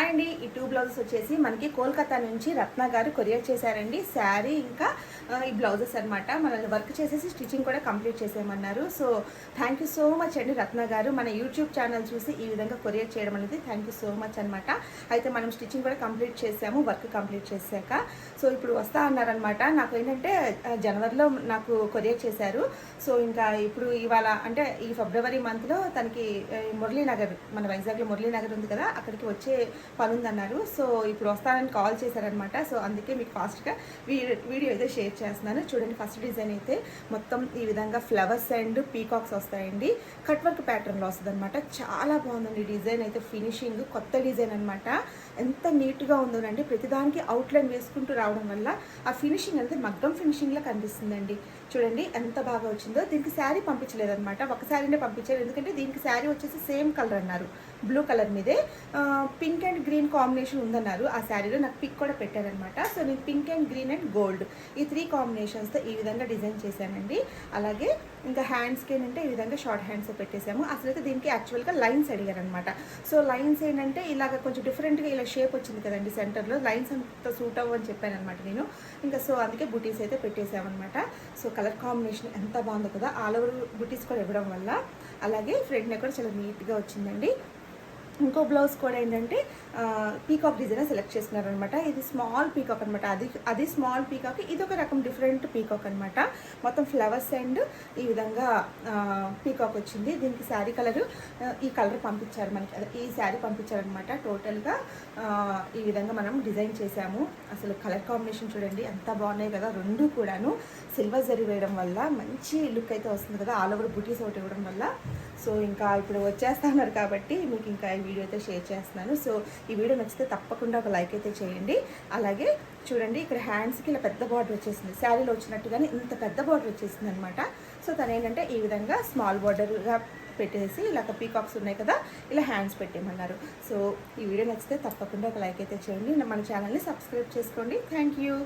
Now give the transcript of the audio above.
అండి ఈ 2 బ్లౌజెస్ వచ్చేసి మనకి కోల్కతా నుంచి రత్న గారు కొరియర్ చేశారండి. శారీ ఇంకా ఈ బ్లౌజెస్ అనమాట. మనల్ని వర్క్ చేసేసి స్టిచ్చింగ్ కూడా కంప్లీట్ చేసేయమన్నారు. So thank you so much అండి రత్న గారు. మన యూట్యూబ్ ఛానల్ చూసి ఈ విధంగా కొరియర్ చేయడం అనేది థ్యాంక్ యూ సో మచ్ అనమాట. అయితే మనం స్టిచ్చింగ్ కూడా కంప్లీట్ చేసాము వర్క్ కంప్లీట్ చేశాక. సో ఇప్పుడు వస్తా అన్నారనమాట. నాకు ఏంటంటే జనవరిలో నాకు కొరియర్ చేశారు. సో ఇంకా ఇప్పుడు ఇవాళ అంటే ఈ ఫిబ్రవరి మంత్లో తనకి మురళీనగర్, మన వైజాగ్లో మురళీనగర్ ఉంది కదా, అక్కడికి వచ్చే పని ఉందన్నారు. సో ఇప్పుడు వస్తానని కాల్ చేశారనమాట. సో అందుకే మీకు ఫాస్ట్గా వీడియో అయితే షేర్ చేస్తున్నాను. చూడండి, ఫస్ట్ డిజైన్ అయితే మొత్తం ఈ విధంగా ఫ్లవర్స్ అండ్ పీకాక్స్ వస్తాయండి. కట్ వర్క్ ప్యాటర్న్లో వస్తుంది అనమాట. చాలా బాగుందండి డిజైన్ అయితే. ఫినిషింగ్ కొత్త డిజైన్ అనమాట. ఎంత నీట్గా ఉందోనండి. ప్రతిదానికి అవుట్లైన్ వేసుకుంటూ రావడం వల్ల ఆ ఫినిషింగ్ అనేది మగ్గం ఫినిషింగ్లా కనిపిస్తుందండి. చూడండి ఎంత బాగా వచ్చిందో. దీనికి శారీ పంపించలేదన్నమాట, ఒక శారీనే పంపించారు. ఎందుకంటే దీనికి శారీ వచ్చేసి సేమ్ కలర్ అన్నారు, బ్లూ కలర్ మీదే పింక్ అండ్ గ్రీన్ కాంబినేషన్ ఉందన్నారు. ఆ శారీలో నాకు పిక్ కూడా పెట్టారనమాట. సో నేను pink and green and gold ఈ 3 కాంబినేషన్స్తో ఈ విధంగా డిజైన్ చేశానండి. అలాగే ఇంకా హ్యాండ్స్కి ఏంటంటే ఈ విధంగా షార్ట్ హ్యాండ్స్ పెట్టేసాము. అసలైతే దీనికి యాక్చువల్గా లైన్స్ అడిగారనమాట. సో లైన్స్ ఏంటంటే ఇలాగ కొంచెం డిఫరెంట్గా ఇలా షేప్ వచ్చింది కదండి సెంటర్లో, లైన్స్ అంత సూట్ అవ్వని చెప్పాను అనమాట నేను. ఇంకా సో అందుకే బుటీస్ అయితే పెట్టేసామన్నమాట. సో కలర్ కాంబినేషన్ ఎంత బాగుందో కదా, ఆల్ ఓవర్ బుటీస్ కూడా ఇవ్వడం వల్ల. అలాగే ఫ్రంట్ నెక్ కూడా చాలా నీట్గా వచ్చిందండి. ఇంకో బ్లౌజ్ కూడా ఏంటంటే పీకాక్ డిజైన్ సెలెక్ట్ చేస్తున్నారనమాట. ఇది స్మాల్ పీకాక్ అనమాట. అది స్మాల్ పీకాక్, ఇది ఒక రకం డిఫరెంట్ పీకాక్ అనమాట. మొత్తం ఫ్లవర్స్ అండ్ ఈ విధంగా పీకాక్ వచ్చింది. దీనికి శారీ కలరు ఈ కలర్ పంపించారు మనకి, ఈ శారీ పంపించారనమాట. టోటల్గా ఈ విధంగా మనం డిజైన్ చేసాము. అసలు కలర్ కాంబినేషన్ చూడండి ఎంత బాగున్నాయి కదా, రెండు కూడాను సిల్వర్ జరీ వేయడం వల్ల మంచి లుక్ అయితే వస్తుంది కదా, ఆల్ ఓవర్ బుటీస్ ఒకటి ఇవ్వడం వల్ల. సో ఇంకా ఇప్పుడు వచ్చేస్తున్నారు కాబట్టి మీకు ఇంకా ఈ వీడియో అయితే షేర్ చేస్తున్నాను. సో ఈ వీడియో నచ్చితే తప్పకుండా ఒక లైక్ అయితే చేయండి. అలాగే చూడండి, ఇక్కడ హ్యాండ్స్కి ఇలా పెద్ద బార్డర్ వచ్చేసింది. శారీలో వచ్చినట్టుగానే ఇంత పెద్ద బార్డర్ వచ్చేసింది అనమాట. సో తను ఏంటంటే ఈ విధంగా స్మాల్ బార్డర్గా పెట్టేసి ఇలాగ పీకాక్స్ ఉన్నాయి కదా, ఇలా హ్యాండ్స్ పెట్టేయమన్నారు. సో ఈ వీడియో నచ్చితే తప్పకుండా ఒక లైక్ అయితే చేయండి. మన ఛానల్ని సబ్స్క్రైబ్ చేసుకోండి. Thank you.